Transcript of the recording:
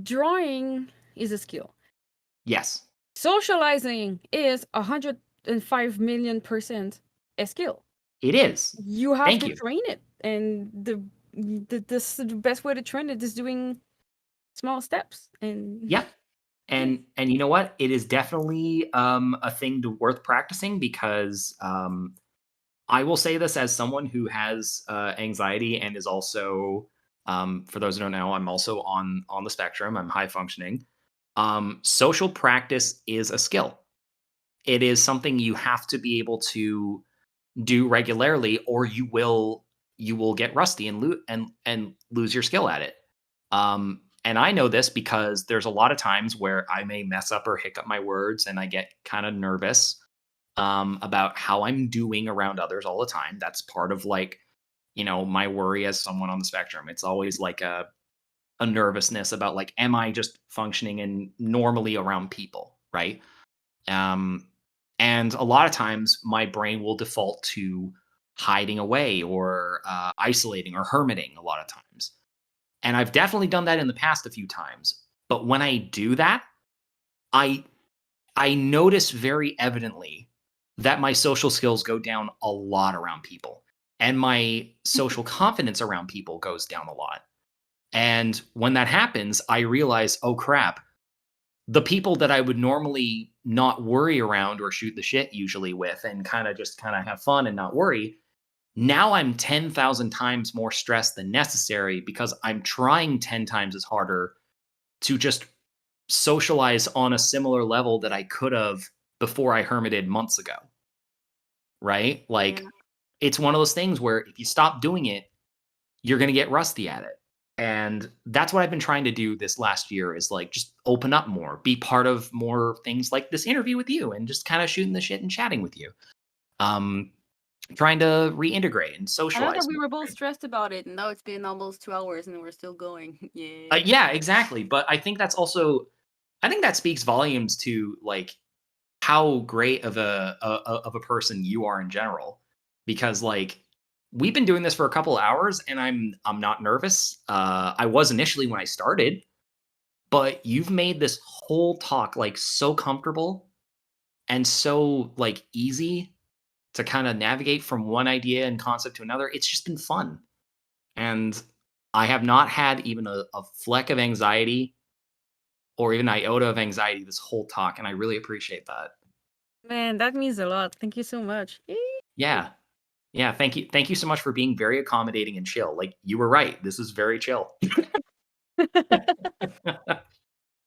drawing is a skill. Yes, Socializing is 105 million% a skill. it is. You have Thank to you. train it, and the best way to train it is doing small steps. And Yep. yeah. And you know what? It is definitely a thing to worth practicing because I will say this as someone who has anxiety and is also, for those who don't know, I'm also on the spectrum. I'm high functioning. Social practice is a skill. It is something you have to be able to do regularly, or you will get rusty and lose your skill at it. And I know this because there's a lot of times where I may mess up or hiccup my words, and I get kind of nervous about how I'm doing around others all the time. That's part of like, my worry as someone on the spectrum. It's always like a nervousness about like, am I just functioning and normally around people, right? Um, and a lot of times my brain will default to hiding away or isolating or hermiting a lot of times. And I've definitely done that in the past a few times. But when I do that, I I notice very evidently that my social skills go down a lot around people and my social confidence around people goes down a lot. And when that happens, I realize, oh crap, the people that I would normally not worry around or shoot the shit usually with and kind of have fun and not worry, now I'm 10,000 times more stressed than necessary because I'm trying 10 times as harder to just socialize on a similar level that I could have before I hermited months ago, right? Yeah. Like, it's one of those things where if you stop doing it, you're going to get rusty at it. And that's what I've been trying to do this last year is like just open up more, be part of more things like this interview with you and just kind of shooting the shit and chatting with you. Um, trying to reintegrate and I know that socialize we more. were both stressed about it, and now it's been almost 2 hours, and we're still going. Yeah. Yeah, exactly. But I think that's also, I think that speaks volumes to like how great of a person you are in general, because like we've been doing this for a couple of hours and I'm not nervous. I was initially when I started, but you've made this whole talk like so comfortable and so like easy to kind of navigate from one idea and concept to another. It's just been fun. And I have not had even a fleck of anxiety or even iota of anxiety this whole talk. And I really appreciate that. Man, that means a lot. Thank you so much. Yeah. Yeah. Thank you. Thank you so much for being very accommodating and chill. Like you were right. This is very chill.